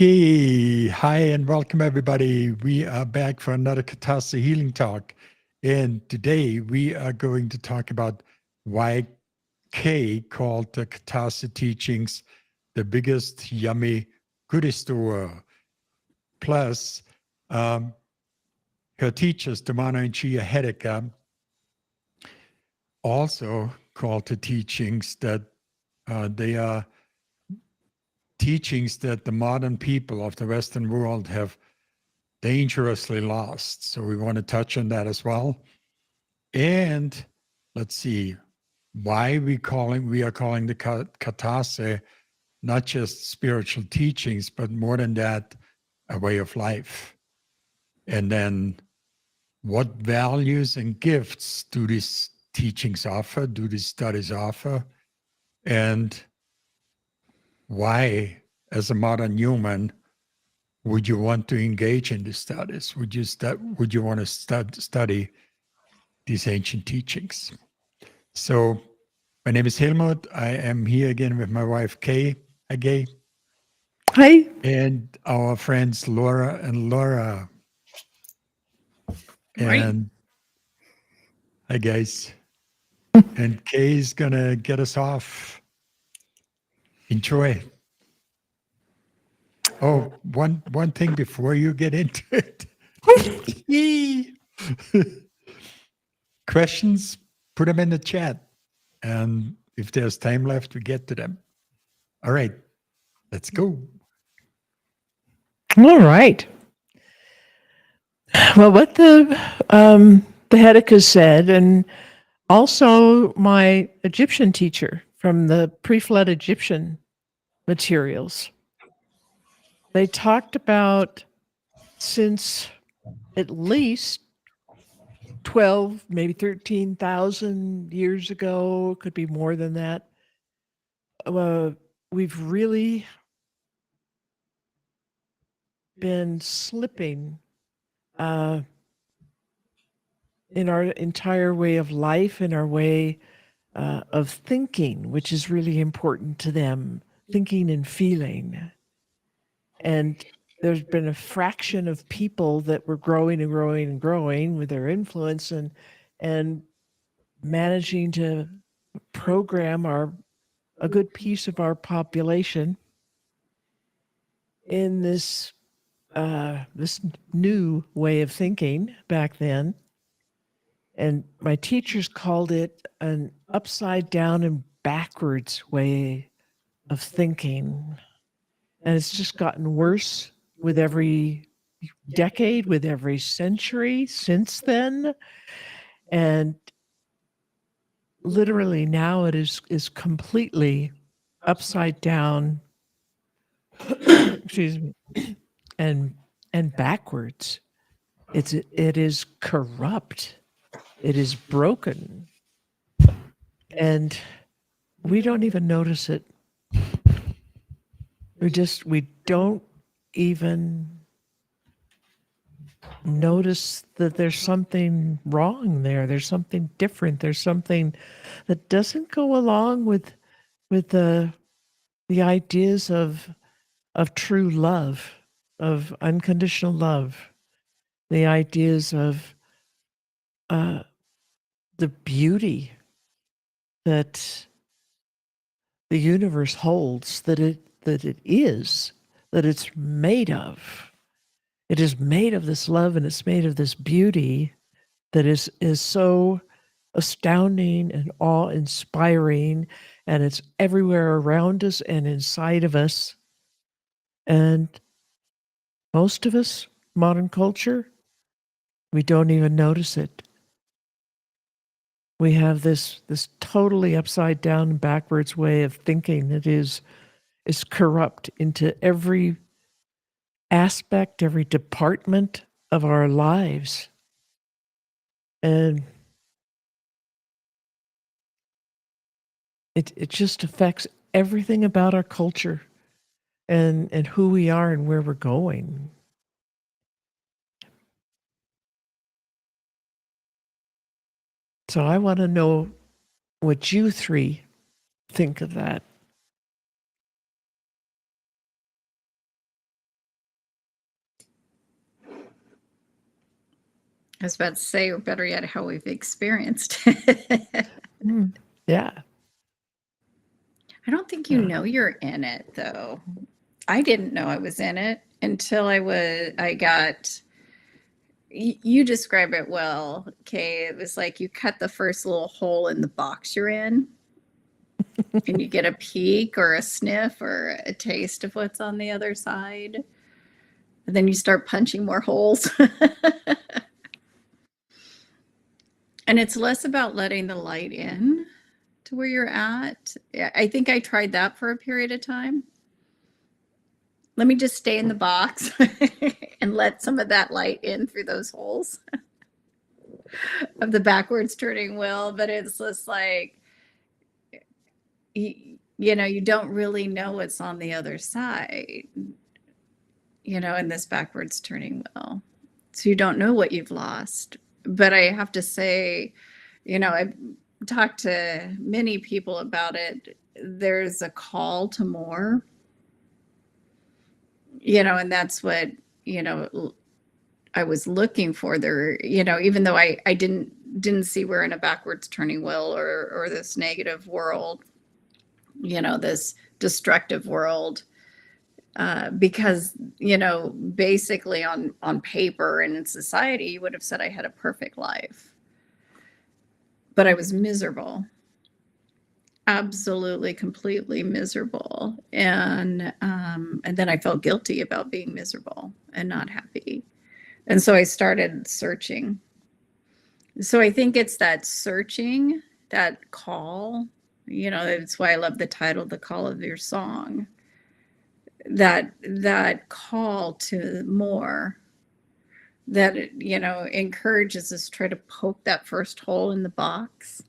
Okay, hi and welcome everybody. We are back for another Catharsis Healing Talk. And today we are going to talk about why Kay called the Catharsis teachings the biggest yummy goodie store. Plus, her teachers, Domano and Chea Hetaka, also called the teachings that they are teachings that the modern people of the Western world have dangerously lost. So we want to touch on that as well. And let's see why we are calling the Catharsis not just spiritual teachings, but more than that, a way of life. And then what values and gifts do these teachings offer, do these studies offer? And why, as a modern human, would you want to engage in these studies? Would you want to study these ancient teachings? So my name is Helmut. I am here again with my wife, Kay. Hi, Kay. Hi. And our friends, Laura and Laura. And hi, guys. And Kay is going to get us off. Enjoy. Oh, one thing before you get into it. Questions, put them in the chat. And if there's time left, we get to them. All right, let's go. All right. Well, what the Hetaka said, and also my Egyptian teacher from the pre-flood Egyptian materials, they talked about since at least 12, maybe 13,000 years ago, could be more than that. We've really been slipping in our entire way of life, in our way of thinking, which is really important to them, thinking and feeling. And there's been a fraction of people that were growing and growing and growing with their influence and managing to program a good piece of our population in this new way of thinking back then. And my teachers called it an upside down and backwards way of thinking. And it's just gotten worse with every decade, with every century since then. And literally now it is completely upside down, excuse me, and backwards. It is corrupt. It is broken. And we don't even notice it. We don't even notice that there's something wrong there. There's something different. There's something that doesn't go along with the ideas of true love, of unconditional love, the ideas of the beauty that the universe holds, that it's made of. It is made of this love, and it's made of this beauty that is so astounding and awe-inspiring, and it's everywhere around us and inside of us. And most of us, modern culture, we don't even notice it. We have this totally upside down and backwards way of thinking that is corrupt into every aspect, every department of our lives. And it just affects everything about our culture and who we are and where we're going. So I want to know what you three think of that. I was about to say, or better yet, how we've experienced it. Yeah. I don't think you know you're in it, though. I didn't know I was in it until you describe it well, Kay. It was like you cut the first little hole in the box you're in, and you get a peek or a sniff or a taste of what's on the other side. And then you start punching more holes. And it's less about letting the light in to where you're at. I think I tried that for a period of time. Let me just stay in the box and let some of that light in through those holes of the backwards turning wheel. But it's just like, you don't really know what's on the other side, in this backwards turning wheel. So you don't know what you've lost. But I have to say, I've talked to many people about it. There's a call to more, and that's what, I was looking for there, even though I didn't see we're in a backwards turning wheel or this negative world, this destructive world. Because, basically on paper and in society, you would have said I had a perfect life, but I was miserable, absolutely, completely miserable. And then I felt guilty about being miserable and not happy. And so I started searching. So I think it's that searching, that call, that's why I love the title, The Call of Your Song. That call to more, that encourages us to try to poke that first hole in the box.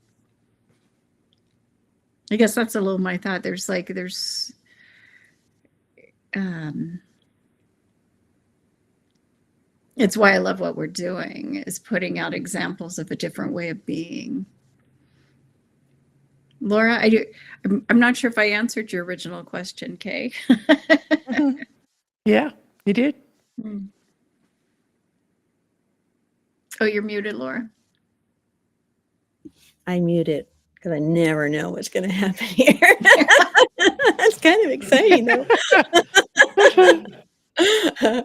I guess that's a little my thought. It's why I love what we're doing, is putting out examples of a different way of being. Laura, I'm not sure if I answered your original question, Kay. Yeah, you did. Oh, you're muted, Laura. I muted because I never know what's going to happen here. That's kind of exciting, though. I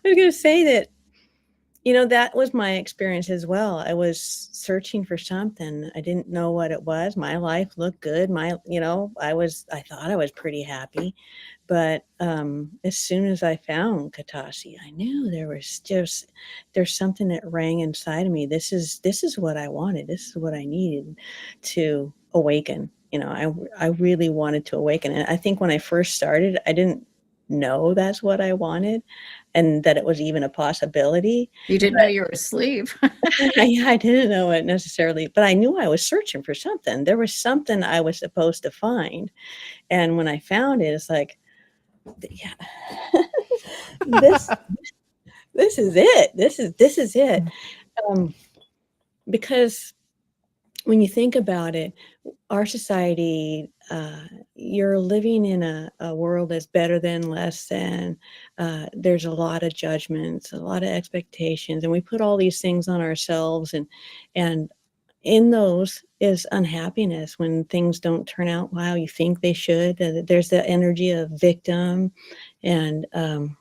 was going to say that, that was my experience as well. I was searching for something. I didn't know what it was. My life looked good. I thought I was pretty happy. But as soon as I found Katasi, I knew there's something that rang inside of me. This is what I wanted. This is what I needed to awaken. I really wanted to awaken. And I think when I first started, I didn't know that's what I wanted and that it was even a possibility. You didn't know you were asleep. I didn't know it necessarily, but I knew I was searching for something. There was something I was supposed to find. And when I found it, it's like, yeah, this is it. This is it. Because when you think about it, our society, you're living in a world that's better than, less than. There's a lot of judgments, a lot of expectations, and we put all these things on ourselves, and in those is unhappiness when things don't turn out how you think they should. There's the energy of victim and the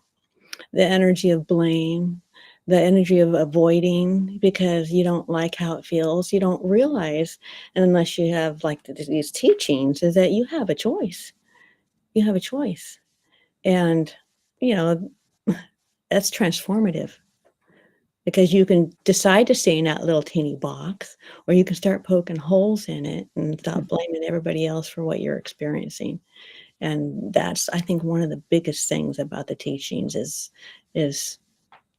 energy of blame, the energy of avoiding because you don't like how it feels. You don't realize, and unless you have like these teachings, is that you have a choice. You have a choice. And, that's transformative. Because you can decide to stay in that little teeny box, or you can start poking holes in it and stop blaming everybody else for what you're experiencing. And that's, I think, one of the biggest things about the teachings is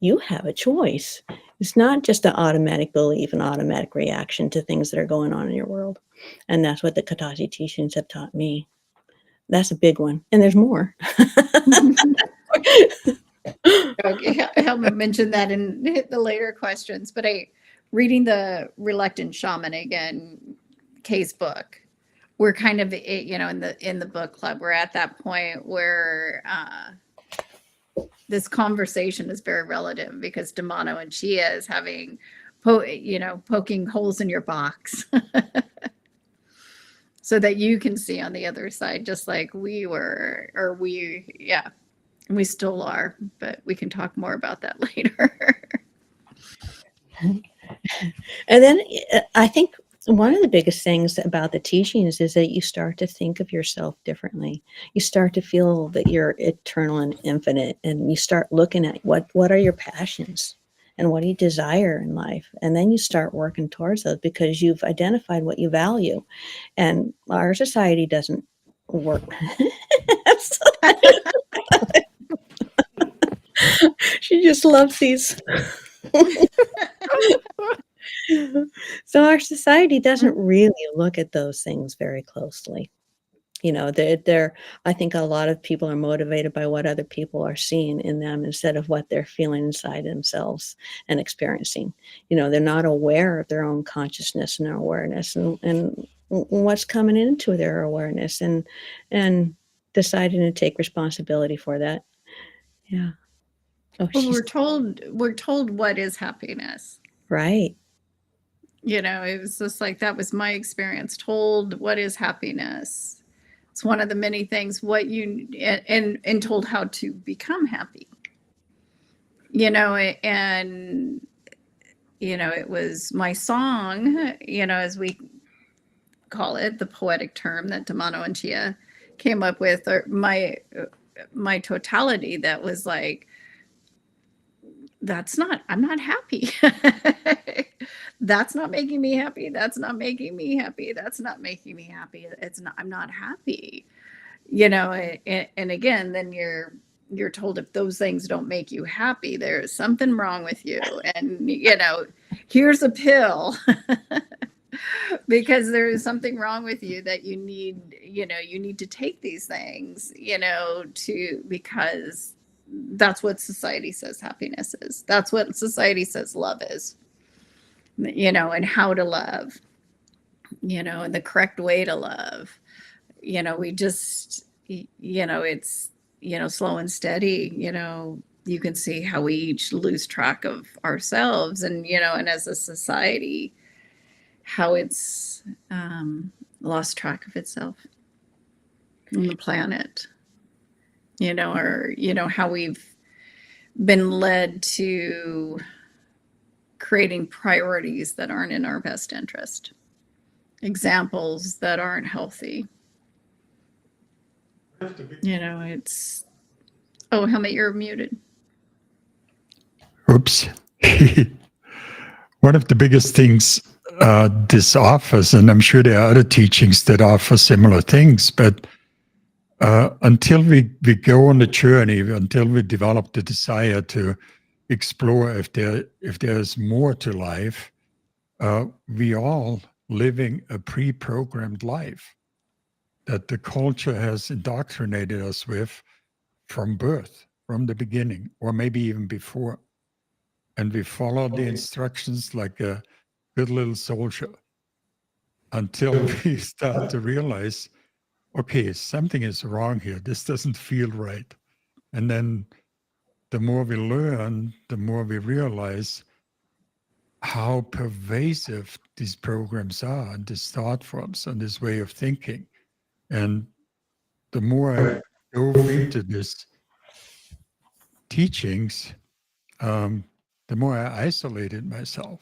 you have a choice. It's not just an automatic belief, an automatic reaction to things that are going on in your world. And that's what the Katasi teachings have taught me. That's a big one. And there's more. Okay, Helmut mentioned that in the later questions, but reading the Reluctant Shaman again, Kay's book, we're kind of, in the book club, we're at that point where this conversation is very relative because Domano and Chea is having poking holes in your box so that you can see on the other side, just like we were, or we still are, but we can talk more about that later. And then I think one of the biggest things about the teachings is that you start to think of yourself differently. You start to feel that you're eternal and infinite, and you start looking at what are your passions and what do you desire in life. And then you start working towards those because you've identified what you value. And our society doesn't work. She just loves these. So our society doesn't really look at those things very closely. I think a lot of people are motivated by what other people are seeing in them instead of what they're feeling inside themselves and experiencing. They're not aware of their own consciousness and their awareness and what's coming into their awareness and deciding to take responsibility for that. Yeah. Oh, Well, we're told what is happiness. right. It was just like, that was my experience, told what is happiness. It's one of the many things and told how to become happy. And it was my song, as we call it, the poetic term that Domano and Chea came up with, or my totality that was like, I'm not happy. That's not making me happy. That's not making me happy. That's not making me happy. I'm not happy. And again, then you're told if those things don't make you happy, there's something wrong with you. And, here's a pill because there is something wrong with you that you need to take these things, because that's what society says happiness is. That's what society says love is, and how to love, and the correct way to love. We just, it's, slow and steady, you can see how we each lose track of ourselves and, and as a society, how it's lost track of itself and the planet. Or, how we've been led to creating priorities that aren't in our best interest, examples that aren't healthy. It's, Helmet, you're muted. Oops. One of the biggest things this offers, and I'm sure there are other teachings that offer similar things, but until we go on the journey, until we develop the desire to explore if there's more to life, we all living a pre-programmed life that the culture has indoctrinated us with from birth, from the beginning, or maybe even before. And we follow the instructions like a good little soldier until we start to realize, okay, something is wrong here. This doesn't feel right. And then the more we learn, the more we realize how pervasive these programs are and these thought forms and this way of thinking. And the more I dove into this teachings, the more I isolated myself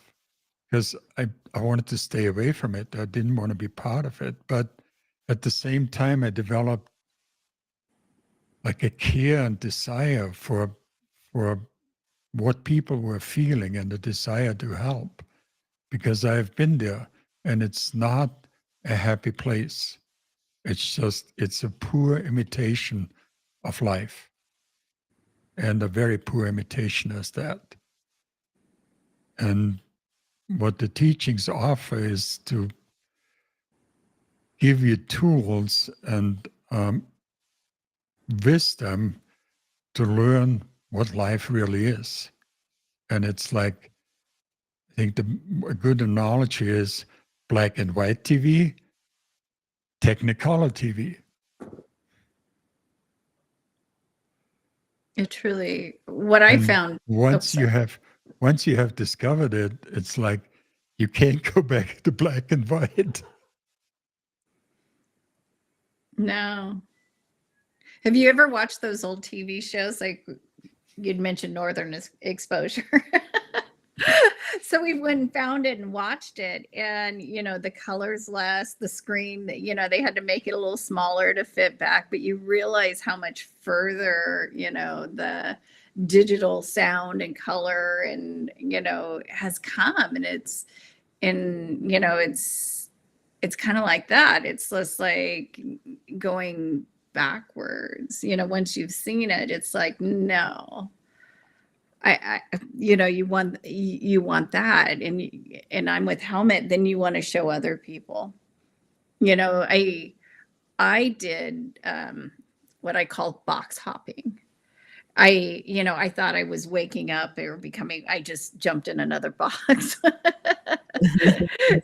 because I wanted to stay away from it. I didn't want to be part of it. But at the same time, I developed like a care and desire for what people were feeling and the desire to help because I've been there and it's not a happy place. It's a poor imitation of life and a very poor imitation as that. And what the teachings offer is to give you tools and wisdom to learn what life really is. And it's like, I think a good analogy is black and white TV, Technicolor TV. It truly, what I found. Once you have once you have discovered it, it's like you can't go back to black and white. No. Have you ever watched those old TV shows? Like you'd mentioned Northern Exposure. So we went and found it and watched it, and the colors less, the screen, they had to make it a little smaller to fit back, but you realize how much further the digital sound and color and has come, and it's kind of like that. It's just like going backwards. Once you've seen it, it's like, no, you want that, and I'm with Helmet, then you want to show other people. I did what I call box hopping. I thought I was waking up or I just jumped in another box.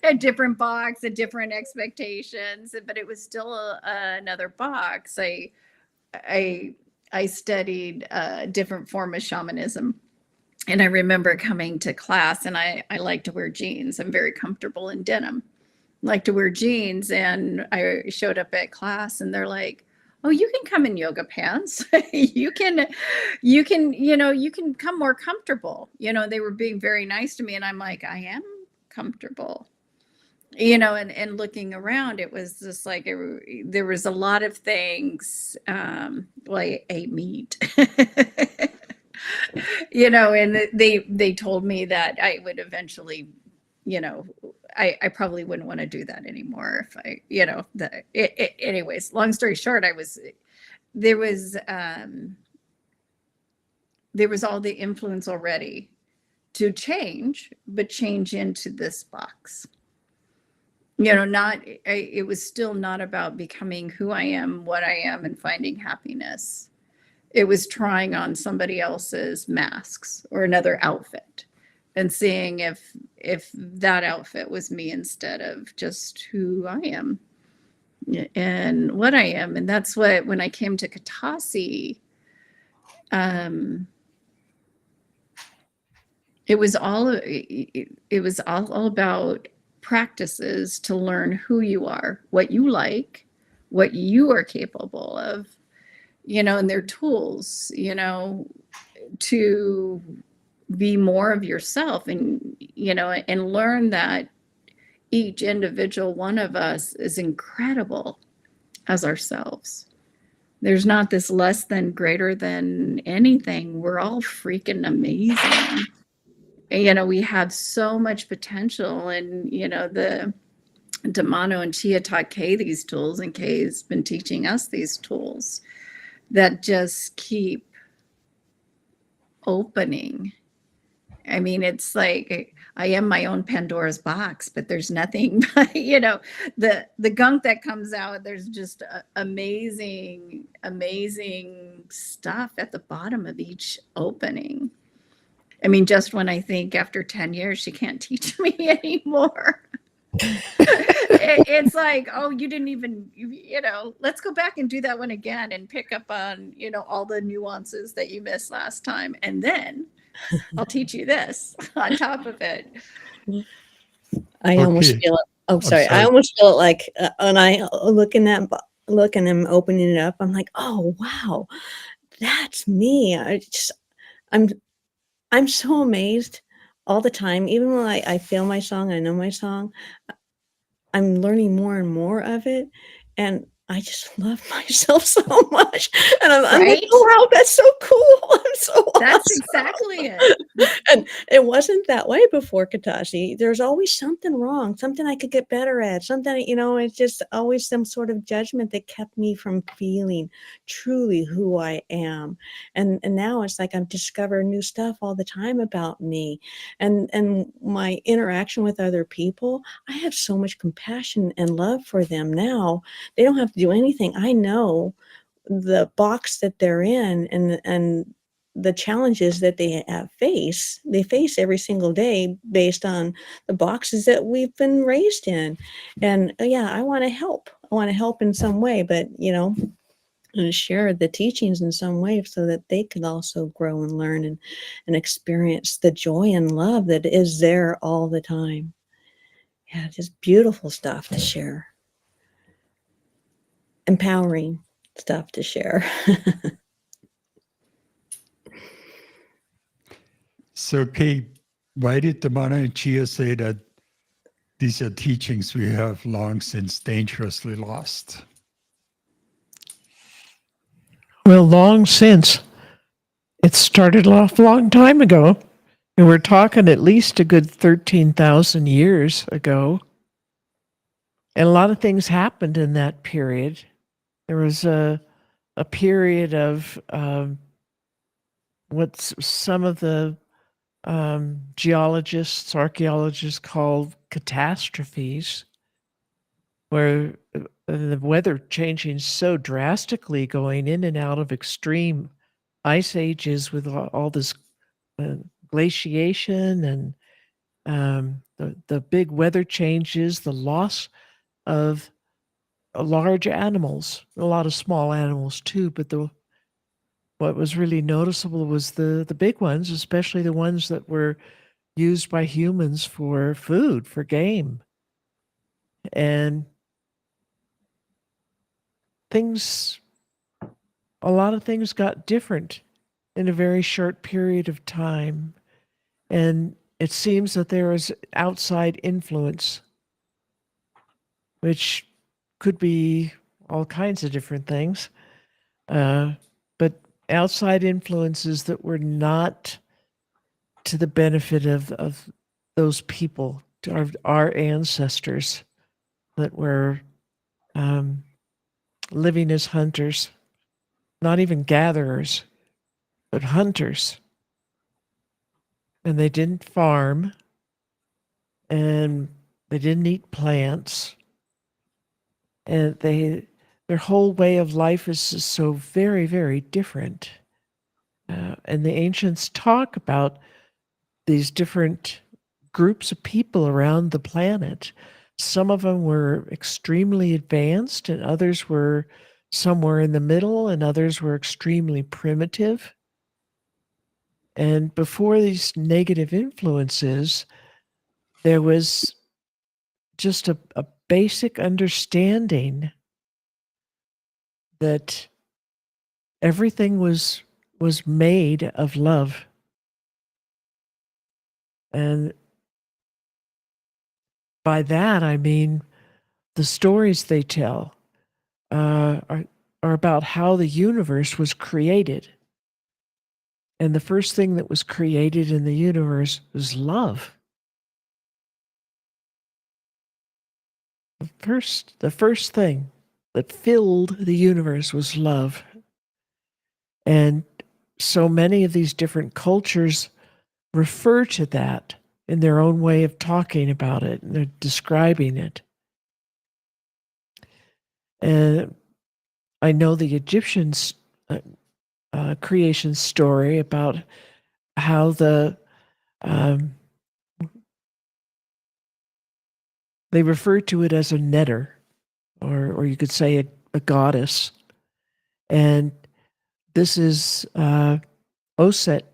A different box, a different expectations, but it was still another box. I studied a different form of shamanism. And I remember coming to class, and I like to wear jeans. I'm very comfortable in denim. Like to wear jeans, and I showed up at class, and they're like, "Oh, you can come in yoga pants. you can come more comfortable." They were being very nice to me, and I'm like, I am comfortable. And looking around, it was just like there was a lot of things. Well, I ate meat. And they told me that I would eventually, I probably wouldn't want to do that anymore if I, anyways, long story short, there was all the influence already to change, but change into this box. It was still not about becoming who I am, what I am, and finding happiness. It was trying on somebody else's masks or another outfit and seeing if that outfit was me instead of just who I am and what I am. And that's what, when I came to Katasi, it was all about practices to learn who you are, what you like, what you are capable of, and their tools, to be more of yourself, and and learn that each individual one of us is incredible as ourselves. There's not this less than, greater than anything. We're all freaking amazing. We have so much potential, and the Domano and Chea taught Kay these tools, and Kay's been teaching us these tools that just keep opening. I mean, it's like I am my own Pandora's box, but there's nothing, the gunk that comes out, there's just amazing stuff at the bottom of each opening. I mean, just when I think after 10 years, she can't teach me anymore. It's like, oh, you didn't even, let's go back and do that one again and pick up on, all the nuances that you missed last time. And then I'll teach you this on top of it. I almost feel it. Oh, sorry. I almost feel it like when I look in him opening it up, I'm like, oh, wow, that's me. I'm so amazed all the time. Even when I feel my song, I know my song, I'm learning more and more of it. And I just love myself so much. And I'm like, oh, wow, that's so cool. I'm so That's awesome. exactly it. And it wasn't that way before Katasi. There's always something wrong, something I could get better at, something, it's just always some sort of judgment that kept me from feeling truly who I am. And now it's like I'm discovering new stuff all the time about me. And my interaction with other people, I have so much compassion and love for them now. They don't have to do anything. I know the box that they're in, and the challenges that they face every single day based on the boxes that we've been raised in. And yeah, I want to help in some way, but and share the teachings in some way so that they could also grow and learn and experience the joy and love that is there all the time. Yeah, just beautiful stuff to share. Empowering stuff to share. So, Kate, why did Domano and Chea say that these are teachings we have long since dangerously lost? Well, long since. It started off a long time ago. And we're talking at least a good 13,000 years ago. And a lot of things happened in that period. There was a period of what some of the geologists, archaeologists call catastrophes, where the weather changing so drastically, going in and out of extreme ice ages with all this glaciation and the big weather changes, the loss of large animals, a lot of small animals too, but what was really noticeable was the big ones, especially the ones that were used by humans for food, for game. And a lot of things got different in a very short period of time. And it seems that there is outside influence, which could be all kinds of different things. But outside influences that were not to the benefit of those people, our ancestors that were living as hunters, not even gatherers, but hunters. And they didn't farm, and they didn't eat plants, and their whole way of life is just so very, very different. And the ancients talk about these different groups of people around the planet. Some of them were extremely advanced, and others were somewhere in the middle, and others were extremely primitive. And before these negative influences, there was just a basic understanding that everything was made of love. And by that, I mean the stories they tell are about how the universe was created. And the first thing that was created in the universe was love. The first thing that filled the universe was love. And so many of these different cultures refer to that in their own way of talking about it, and they're describing it. And I know the Egyptians' creation story about how they refer to it as a netter, or you could say a goddess. And this is Oset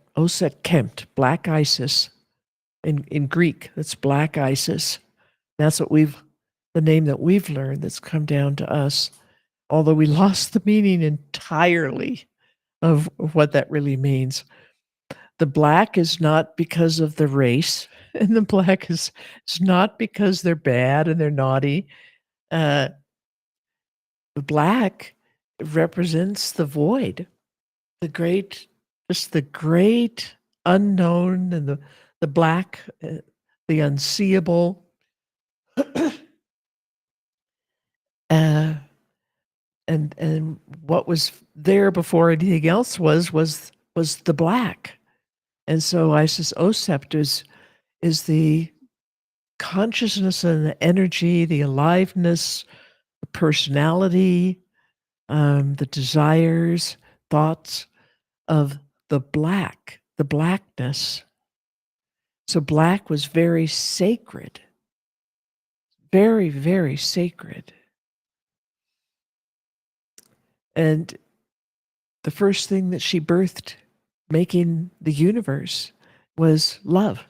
Kempt, Black Isis. In Greek, that's Black Isis. That's the name that we've learned that's come down to us, although we lost the meaning entirely of what that really means. The black is not because of the race, and the black is not because they're bad and they're naughty. The black represents the void, the great unknown, and the black, the unseeable. And what was there before anything else was the black. And so Isis Osept is the consciousness and the energy, the aliveness, the personality, the desires, thoughts of the black, the blackness. So black was very sacred, very, very sacred. And the first thing that she birthed, making the universe, was love.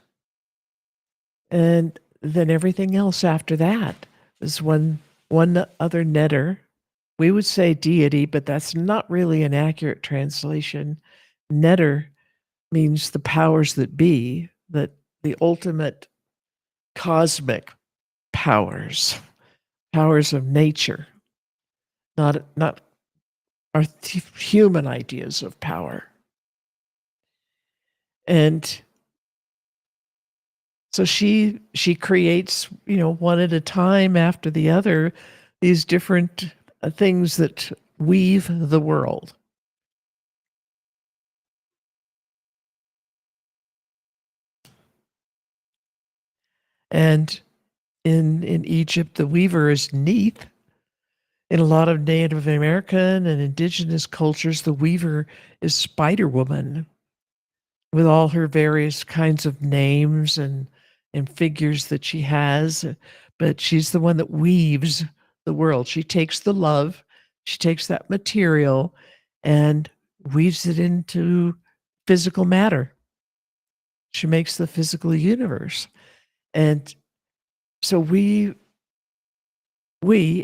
And then everything else after that is one other netter. We would say deity, but that's not really an accurate translation. Netter means the powers that be, that the ultimate cosmic powers, powers of nature, not our human ideas of power. And so she creates, one at a time after the other, these different things that weave the world. And in Egypt, the weaver is Neith. In a lot of Native American and indigenous cultures, the weaver is Spider Woman, with all her various kinds of names and figures that she has. But she's the one that weaves the world. She takes the love, she takes that material and weaves it into physical matter. She makes the physical universe. And so we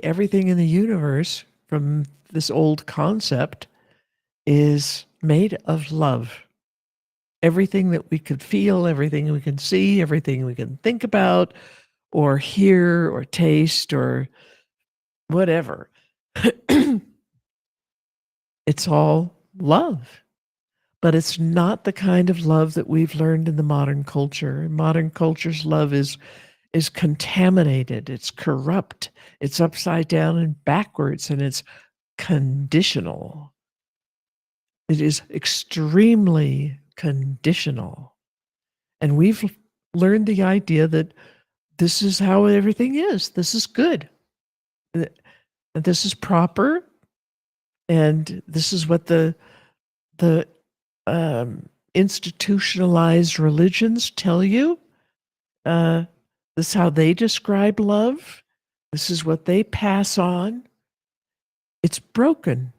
everything in the universe, from this old concept, is made of love. Everything that we could feel, everything we can see, everything we can think about or hear or taste or whatever. It's all love. But it's not the kind of love that we've learned in the modern culture. Modern culture's love is contaminated, it's corrupt, it's upside down and backwards, and it's conditional. It is extremely conditional. And we've learned the idea that this is how everything is. This is good. This is proper. And this is what the institutionalized religions tell you. This is how they describe love. This is what they pass on. It's broken.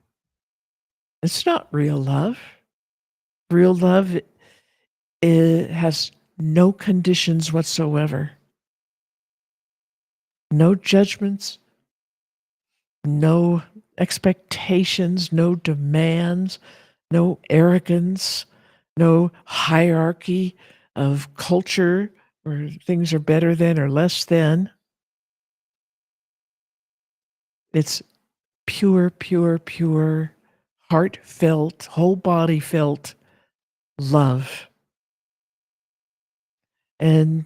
It's not real love. Real love, it has no conditions whatsoever. No judgments, no expectations, no demands, no arrogance, no hierarchy of culture where things are better than or less than. It's pure, heartfelt, whole body felt love. And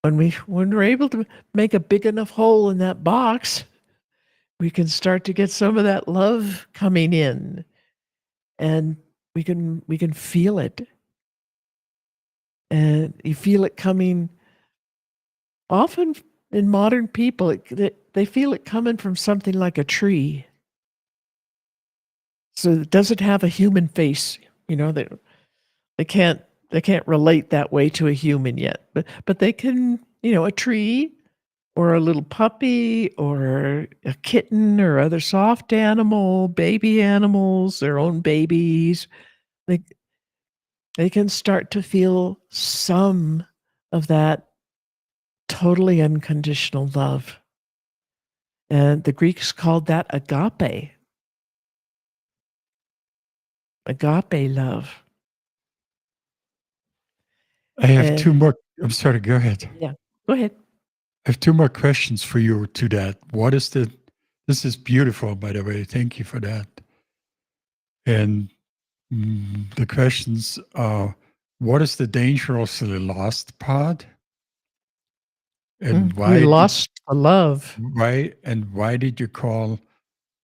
when we're able to make a big enough hole in that box, we can start to get some of that love coming in, and we can feel it. And you feel it coming often in modern people. They feel it coming from something like a tree. So it doesn't have a human face. They can't relate that way to a human yet. But they can, a tree or a little puppy or a kitten or other soft animal, baby animals, their own babies. They can start to feel some of that totally unconditional love. And the Greeks called that agape. Agape love. I have And- two more. I'm sorry, go ahead. Yeah, go ahead. I have two more questions for you to that. This is beautiful, by the way. Thank you for that. And the questions are, what is the dangerously lost part? And We lost the love. why did you call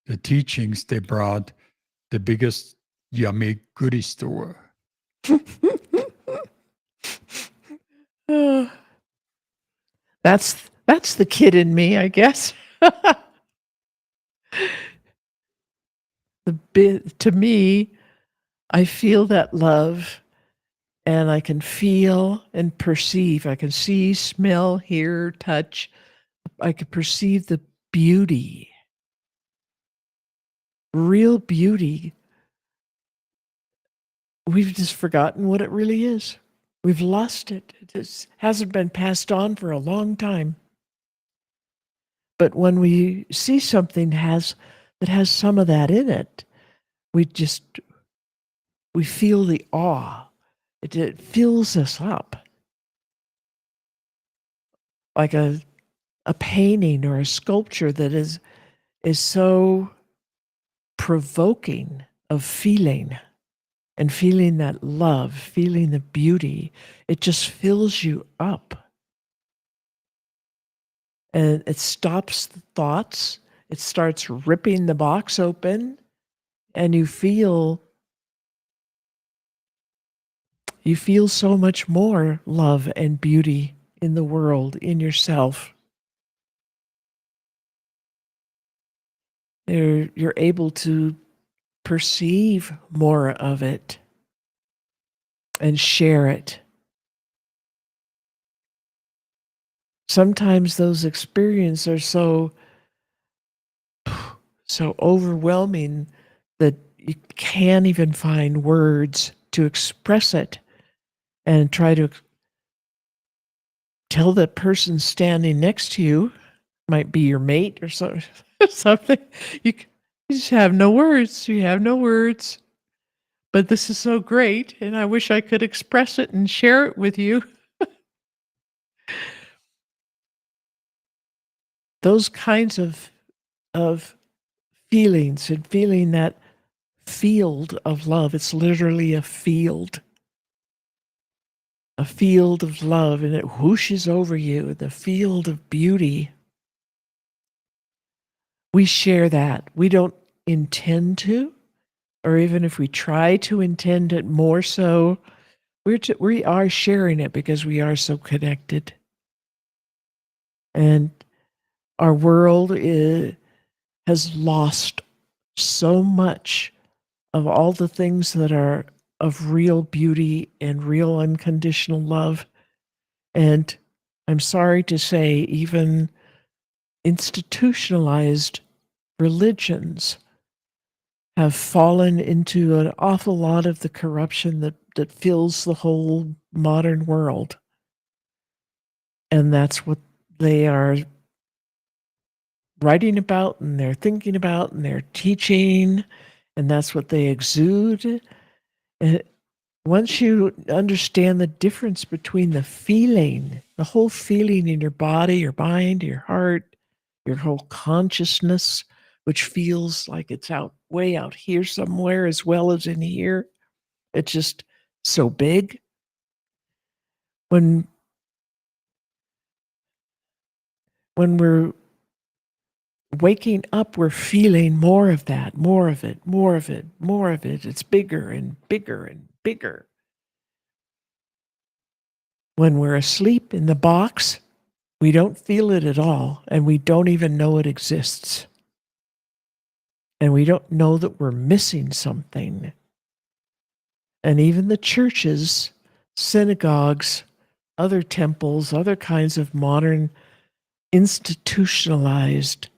the teachings they brought the biggest yummy goody store? That's the kid in me, I guess. To me, I feel that love, and I can feel and perceive. I can see, smell, hear, touch. I can perceive the beauty, real beauty we've just forgotten what it really is. We've lost it. It just hasn't been passed on for a long time. But when we see something that has some of that in it, we feel the awe. It fills us up like a painting or a sculpture that is so provoking of feeling, and feeling that love, feeling the beauty. It just fills you up. And it stops the thoughts. It starts ripping the box open, and you feel so much more love and beauty in the world, in yourself. You're able to perceive more of it and share it. Sometimes those experiences are so overwhelming that you can't even find words to express it, and try to tell that person standing next to you, might be your mate or something. You just have no words. You have no words. But this is so great, and I wish I could express it and share it with you. Those kinds of feelings, and feeling that field of love. It's literally a field of love, and it whooshes over you, the field of beauty. We share that. We don't intend to, or even if we try to intend it more so, we are sharing it because we are so connected. And our world has lost so much of all the things that are of real beauty and real unconditional love. And I'm sorry to say, even institutionalized religions have fallen into an awful lot of the corruption that fills the whole modern world. And that's what they are writing about, and they're thinking about, and they're teaching, and that's what they exude. And once you understand the difference between the feeling, the whole feeling in your body, your mind, your heart, your whole consciousness, which feels like it's way out here somewhere as well as in here. It's just so big. When we're waking up, we're feeling more of that, more of it, more of it, more of it. It's bigger and bigger and bigger. When we're asleep in the box, we don't feel it at all, and we don't even know it exists. And we don't know that we're missing something. And even the churches, synagogues, other temples, other kinds of modern institutionalized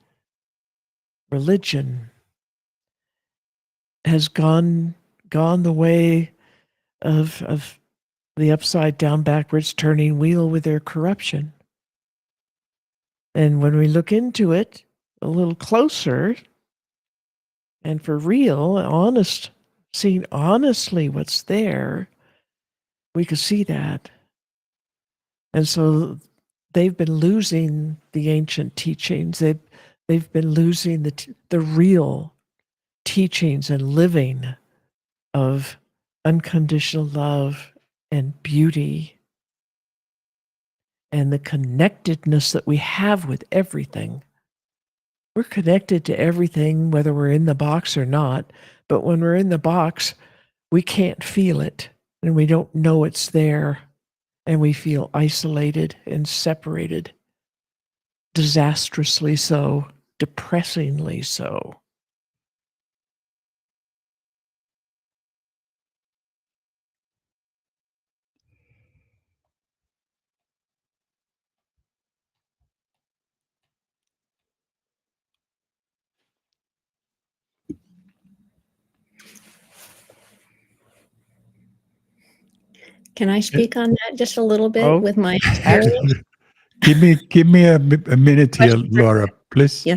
religion has gone the way of the upside down, backwards turning wheel with their corruption. And when we look into it a little closer, and for real, seeing honestly what's there, we could see that. And so they've been losing the ancient teachings. They've been losing the real teachings and living of unconditional love and beauty and the connectedness that we have with everything. We're connected to everything, whether we're in the box or not. But when we're in the box, we can't feel it, and we don't know it's there, and we feel isolated and separated, disastrously so, depressingly so. Can I speak on that just a little bit Oh, with my experience? Give me a minute here, Laura, please. Yeah.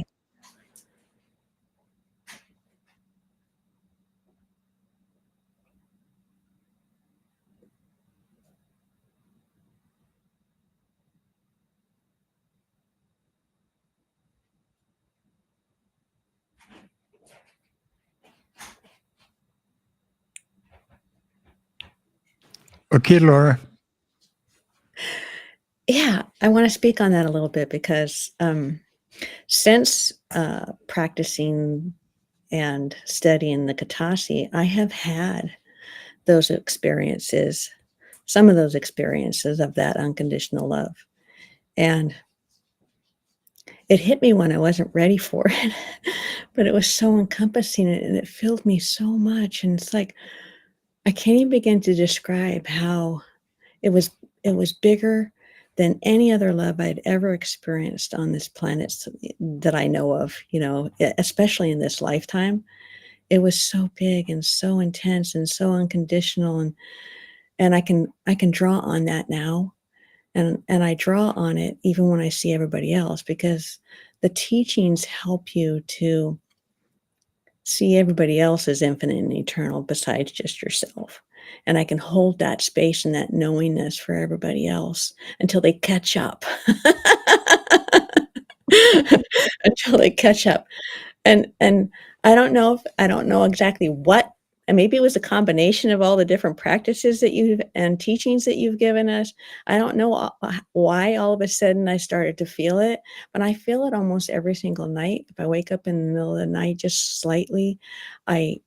Okay, Laura. Yeah, I want to speak on that a little bit because since practicing and studying the Katasi, I have had those experiences, some of those experiences of that unconditional love. And it hit me when I wasn't ready for it, but it was so encompassing and it filled me so much. And it's like, I can't even begin to describe how it was bigger than any other love I'd ever experienced on this planet that I know of, especially in this lifetime. It was so big and so intense and so unconditional. And I can draw on that now. And I draw on it even when I see everybody else, because the teachings help you to see everybody else as infinite and eternal besides just yourself. And I can hold that space and that knowingness for everybody else until they catch up. Until they catch up. And I don't know exactly what, and maybe it was a combination of all the different practices that and teachings that you've given us. I don't know why all of a sudden I started to feel it, but I feel it almost every single night. If I wake up in the middle of the night just slightly, I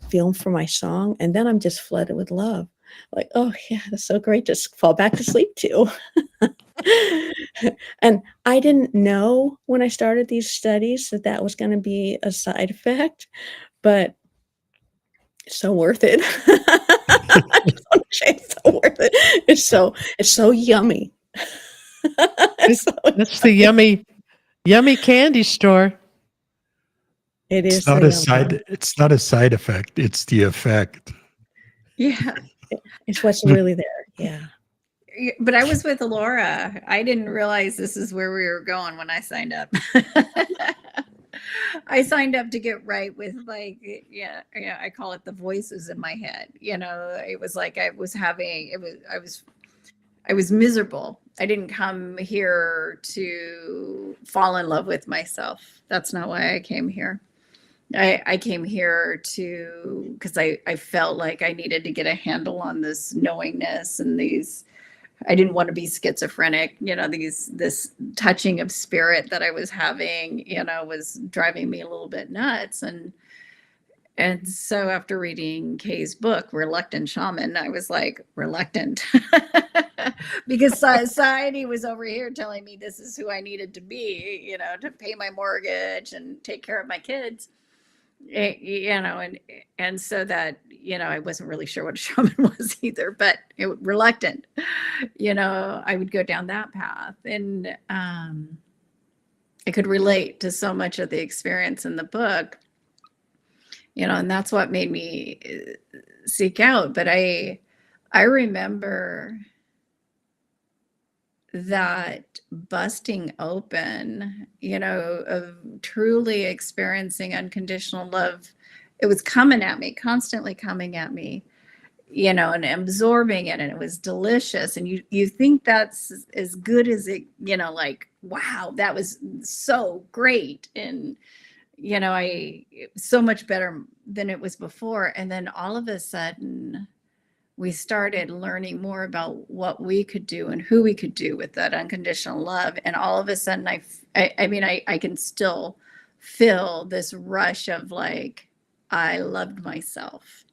feel for my song, and then I'm just flooded with love. Like, oh yeah, that's so great to fall back to sleep to. And I didn't know when I started these studies that was going to be a side effect, but it's so worth it. I just want to say it's so worth it. It's so yummy. That's the yummy candy store. It is It's not so a yummy. it's not a side effect, it's the effect. Yeah. It's what's really there. Yeah. But I was with Laura. I didn't realize this is where we were going when I signed up. I signed up to get right with I call it the voices in my head. It was like I was miserable. I didn't come here to fall in love with myself. That's not why I came here. I came here because I felt like I needed to get a handle on this knowingness and I didn't want to be schizophrenic. This touching of spirit that I was having, was driving me a little bit nuts. And so after reading Kay's book, Reluctant Shaman, I was like, reluctant. Because society was over here telling me this is who I needed to be, to pay my mortgage and take care of my kids. And so that, I wasn't really sure what a shaman was either, but reluctant, I would go down that path. And I could relate to so much of the experience in the book, and that's what made me seek out. But I remember that busting open, of truly experiencing unconditional love. It was coming at me, constantly coming at me, and absorbing it. And it was delicious. And you think that's as good as it, like, wow, that was so great. And, so much better than it was before. And then all of a sudden, we started learning more about what we could do and who we could do with that unconditional love. And all of a sudden, I can still feel this rush of like, I loved myself.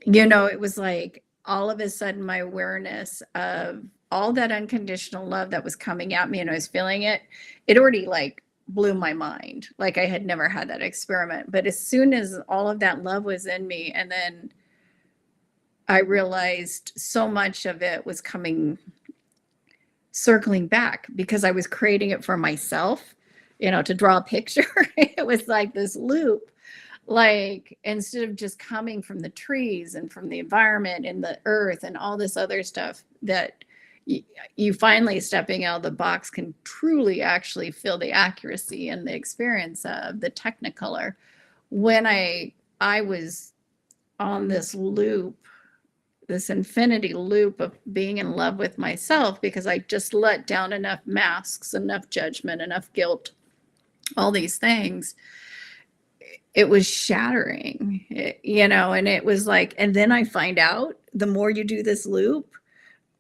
It was like all of a sudden my awareness of all that unconditional love that was coming at me and I was feeling it already like blew my mind. Like I had never had that experiment. But as soon as all of that love was in me, and then I realized so much of it was circling back because I was creating it for myself, to draw a picture. It was like this loop Like, instead of just coming from the trees and from the environment and the earth and all this other stuff, that you finally stepping out of the box can truly actually feel the accuracy and the experience of the Technicolor. When I was on this loop, this infinity loop of being in love with myself, because I just let down enough masks, enough judgment, enough guilt, all these things, it was shattering, and it was like, and then I find out the more you do this loop,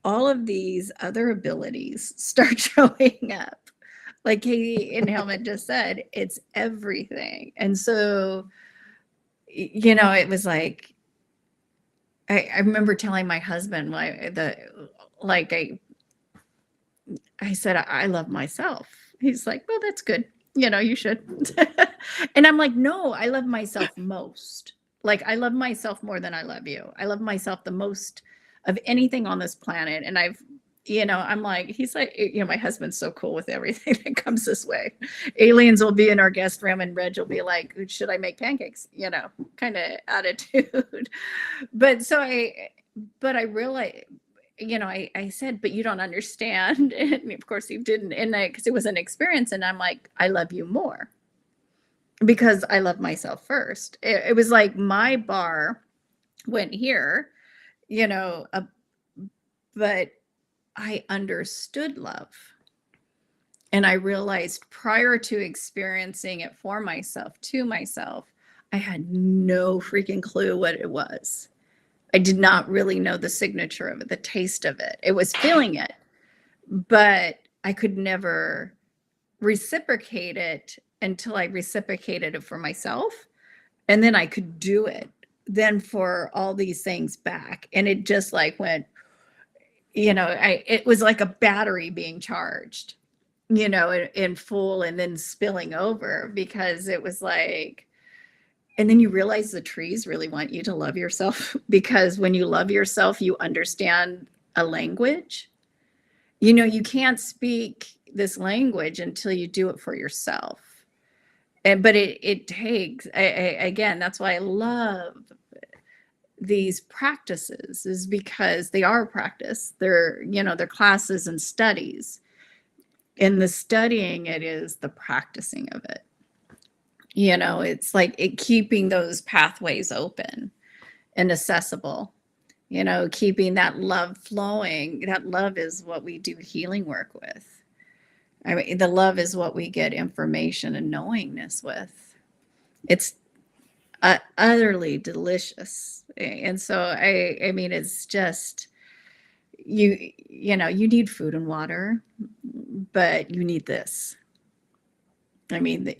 all of these other abilities start showing up. Like Katie and Helmut just said, it's everything. And so, it was like, I remember telling my husband, I said, I love myself. He's like, well, that's good. You should. And I'm like, no, I love myself most. Like, I love myself more than I love you. I love myself the most of anything on this planet. And I'm like, he's like, my husband's so cool with everything that comes this way. Aliens will be in our guest room and Reg will be like, should I make pancakes? Kind of attitude. But I realized, I said, but you don't understand. And of course he didn't. And because it was an experience, and I'm like, I love you more because I love myself first. It was like my bar went here, but I understood love. And I realized prior to experiencing it for myself, to myself, I had no freaking clue what it was. I did not really know the signature of it, the taste of it. It was feeling it, but I could never reciprocate it until I reciprocated it for myself. And then I could do it then for all these things back. And it just like went, it was like a battery being charged, in full and then spilling over, because it was like, and then you realize the trees really want you to love yourself, because when you love yourself, you understand a language. You can't speak this language until you do it for yourself. But it takes, again, that's why I love these practices, is because they are practice. They're classes and studies. And the studying, it is the practicing of it. It's like keeping those pathways open and accessible, keeping that love flowing. That love is what we do healing work with. I mean, the love is what we get information and knowingness with. It's utterly delicious. And so, I mean, it's just, you need food and water, but you need this. I mean,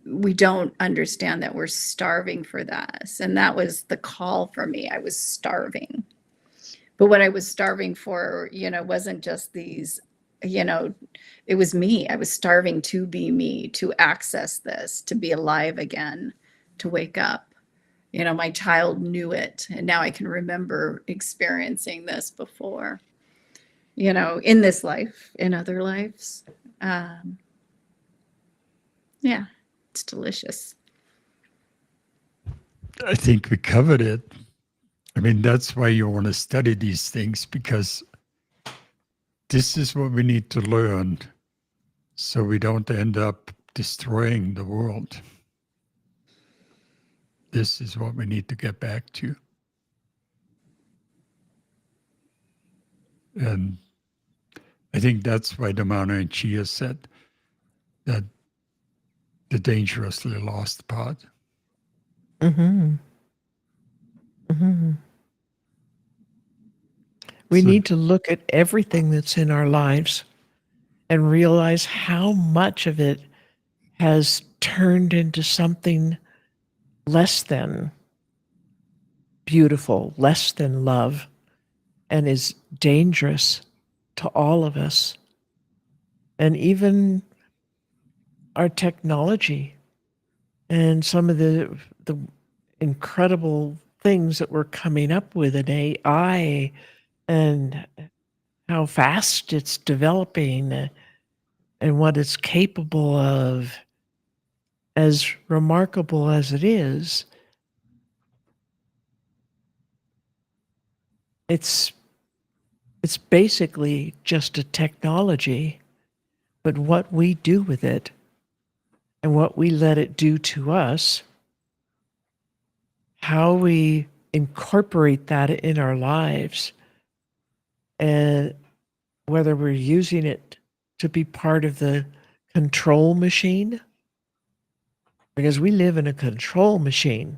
we don't understand that we're starving for this. And that was the call for me. I was starving. But what I was starving for, wasn't just these, it was me. I was starving to be me, to access this, to be alive again, to wake up. My child knew it. And now I can remember experiencing this before, in this life, in other lives. Yeah, it's delicious. I think we covered it. I mean, that's why you want to study these things, because this is what we need to learn so we don't end up destroying the world. This is what we need to get back to. And I think that's why Domano and Chea said that the dangerously lost part. Mm-hmm. Mm-hmm. We So- need to look at everything that's in our lives and realize how much of it has turned into something less than beautiful, less than love, and is dangerous to all of us. And even our technology and some of the incredible things that we're coming up with in AI, and how fast it's developing and what it's capable of. as remarkable as it is, it's basically just a technology, but what we do with it and what we let it do to us, how we incorporate that in our lives, and whether we're using it to be part of the control machine, because we live in a control machine.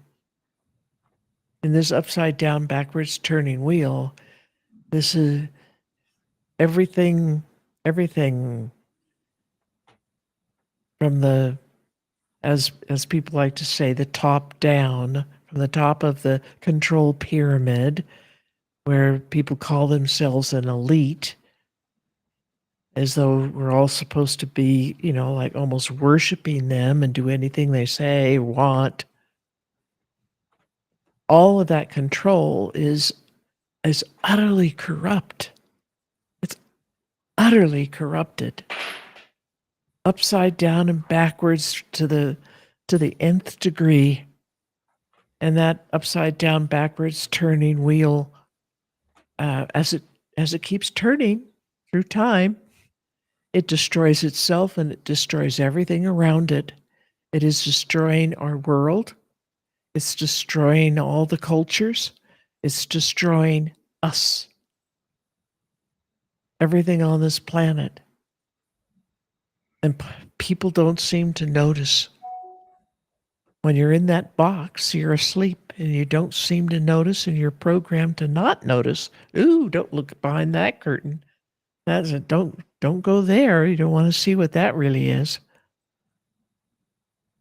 In this upside down, backwards turning wheel, this is everything from the, as people like to say, the top down, from the top of the control pyramid, where people call themselves an elite, as though we're all supposed to be, like almost worshiping them and do anything they say, want. All of that control is utterly corrupt. It's utterly corrupted. Upside down and backwards to the nth degree. And that upside down, backwards turning wheel, as it keeps turning through time, it destroys itself and it destroys everything around it. It is destroying our world. It's destroying all the cultures. It's destroying us. Everything on this planet. And people don't seem to notice. When you're in that box, you're asleep and you don't seem to notice, and you're programmed to not notice. Ooh, don't look behind that curtain. That's a, don't go there. You don't want to see what that really is.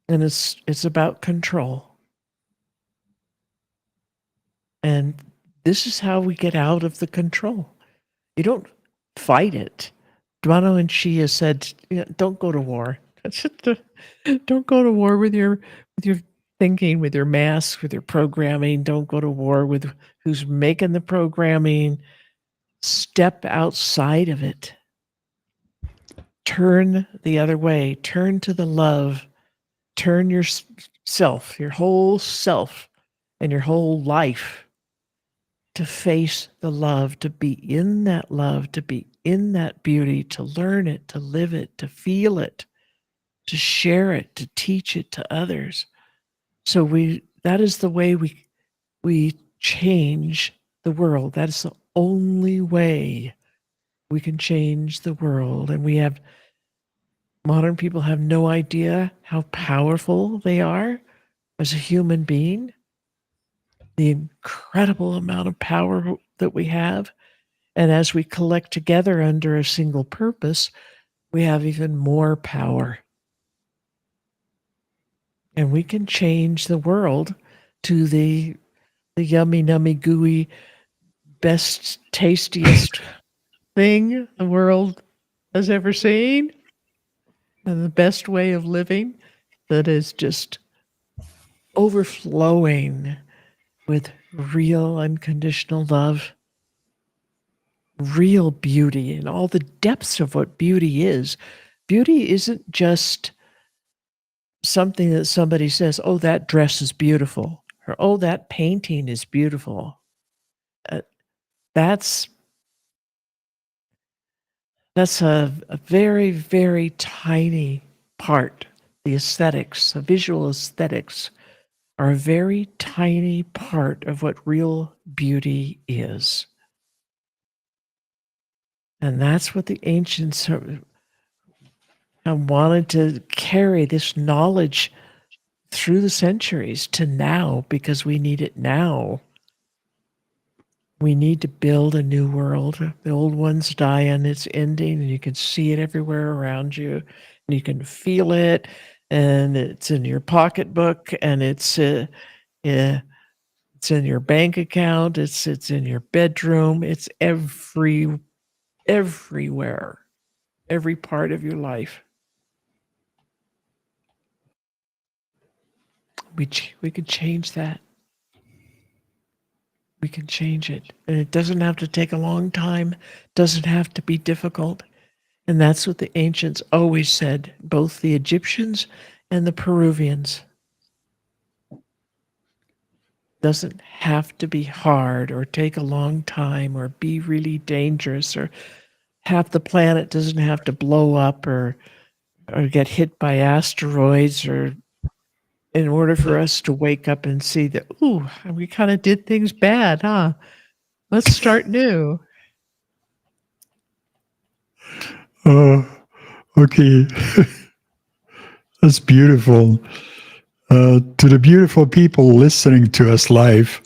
And it's about control. And this is how we get out of the control. You don't fight it. Domano and Chea said, don't go to war. Don't go to war with your thinking, with your masks, with your programming. Don't go to war with who's making the programming. Step outside of it. Turn the other way. Turn to the love. Turn yourself, your whole self, and your whole life to face the love, to be in that love, to be in that beauty, to learn it, to live it, to feel it, to share it, to teach it to others. So that is the way we change the world. That is the only way we can change the world. And modern people have no idea how powerful they are as a human being. The incredible amount of power that we have. And as we collect together under a single purpose, we have even more power. And we can change the world to the yummy, nummy, gooey, best, tastiest thing the world has ever seen. And the best way of living that is just overflowing with real unconditional love, real beauty, and all the depths of what beauty is. Beauty isn't just something that somebody says, oh, that dress is beautiful, or oh, that painting is beautiful. That's a very, very tiny part. The aesthetics, the visual aesthetics, are a very tiny part of what real beauty is. And that's what the ancients wanted to carry this knowledge through the centuries to now, because we need it now. We need to build a new world. The old one's dying, it's ending, and you can see it everywhere around you, and you can feel it, and it's in your pocketbook, and it's in your bank account, it's in your bedroom, it's everywhere, every part of your life. We could change that. We can change it. And it doesn't have to take a long time, doesn't have to be difficult. And that's what the ancients always said, both the Egyptians and the Peruvians. Doesn't have to be hard or take a long time or be really dangerous, or half the planet doesn't have to blow up or get hit by asteroids, or in order for us to wake up and see that, ooh, we kind of did things bad, huh? Let's start new. Okay. That's beautiful. To the beautiful people listening to us live,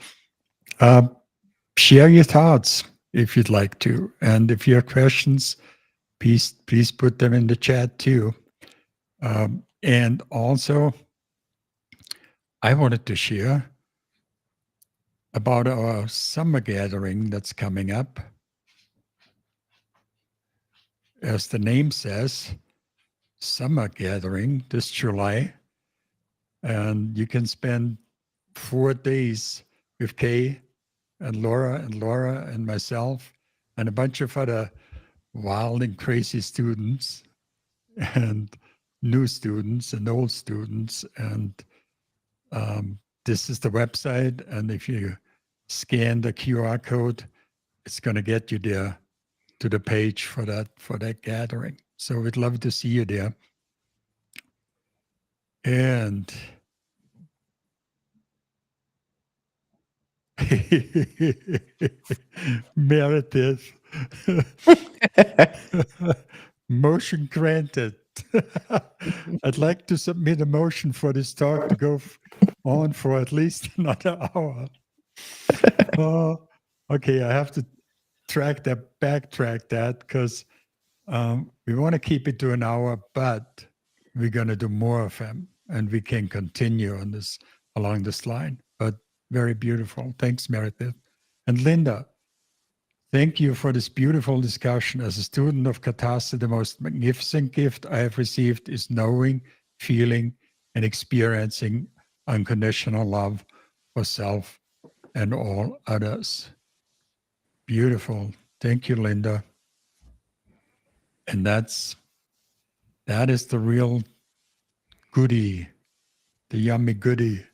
uh, share your thoughts if you'd like to. And if you have questions, please put them in the chat too. And also, I wanted to share about our summer gathering that's coming up. As the name says, summer gathering this July. And you can spend 4 days with Kay and Laura and myself and a bunch of other wild and crazy students and new students and old students. And this is the website. And if you scan the QR code, it's going to get you there to the page for that gathering. So we'd love to see you there. And Meredith, motion granted. I'd like to submit a motion for this talk to go on for at least another hour. Okay, I have to backtrack that because we want to keep it to an hour, but we're going to do more of them, and we can continue on this along this line. But very beautiful. Thanks, Meredith. And Linda, thank you for this beautiful discussion. As a student of Katasa, the most magnificent gift I have received is knowing, feeling, and experiencing unconditional love for self and all others. Beautiful. Thank you, Linda. And that is the real goody, the yummy goody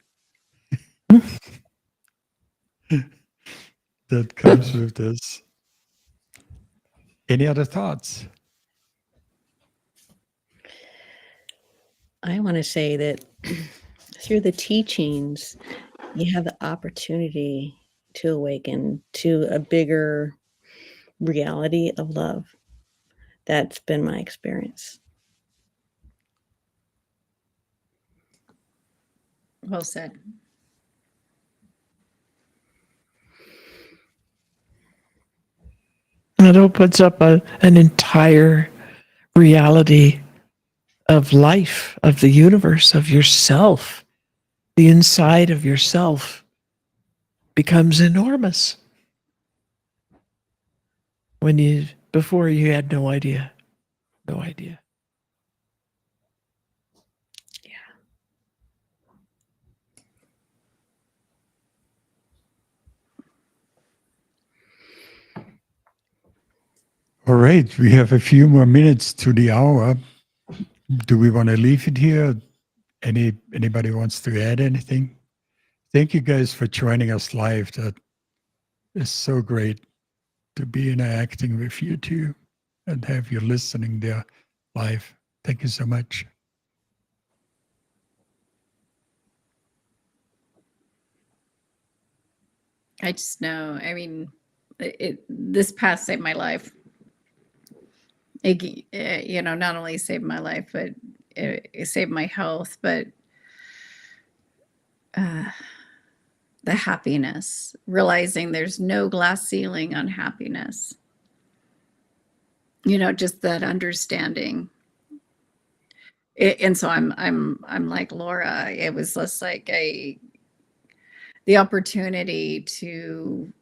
that comes with this. Any other thoughts? I want to say that through the teachings, you have the opportunity to awaken to a bigger reality of love. That's been my experience. Well said. It opens up an entire reality of life, of the universe, of yourself. The inside of yourself becomes enormous when before you had no idea. No idea. All right, we have a few more minutes to the hour. Do we want to leave it here? Anybody wants to add anything? Thank you guys for joining us live. That is so great to be interacting with you too and have you listening there live. Thank you so much. I just know, I mean, this path saved my life. It, not only saved my life, but it saved my health, but the happiness, realizing there's no glass ceiling on happiness. Just that understanding. And so I'm like Laura. It was just like the opportunity to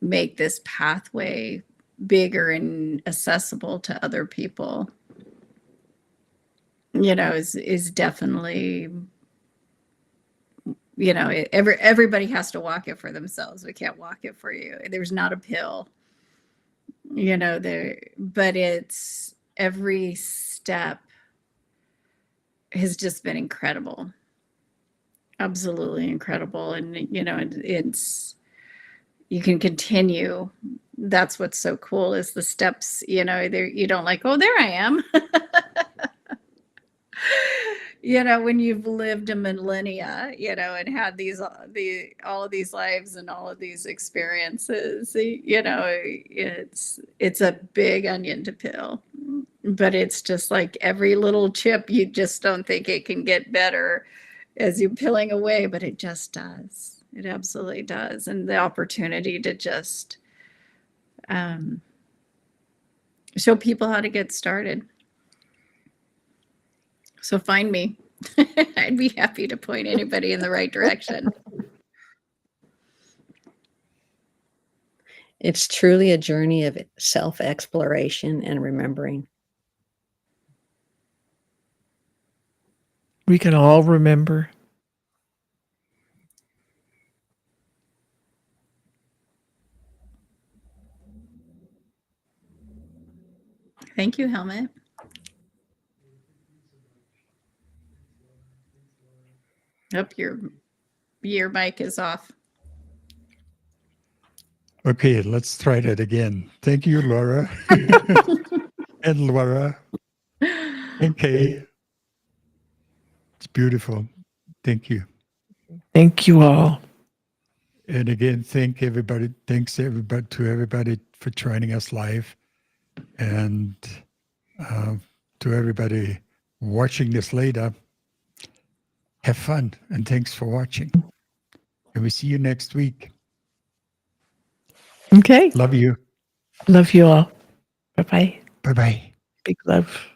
make this pathway bigger and accessible to other people. Is definitely. Everybody has to walk it for themselves. We can't walk it for you. There's not a pill. But it's every step has just been incredible. Absolutely incredible. And, you know, it's, you can continue. That's what's so cool is the steps, you know, there, you don't like, oh, there I am. You know, when you've lived a millennia, you know, and had these, all of these lives and all of these experiences, you know, it's a big onion to peel, but it's just like every little chip, you just don't think it can get better as you're peeling away, but it just does. It absolutely does. And the opportunity to just show people how to get started. So find me. I'd be happy to point anybody in the right direction. It's truly a journey of self-exploration and remembering. We can all remember. Thank you, Helmut. Hope your mic is off. Okay, let's try that again. Thank you, Laura. And Laura. Okay. It's beautiful. Thank you. Thank you all. And again, thanks everybody to everybody for joining us live. And to everybody watching this later, have fun and thanks for watching. And we see you next week. Okay. Love you. Love you all. Bye-bye. Bye-bye. Big love.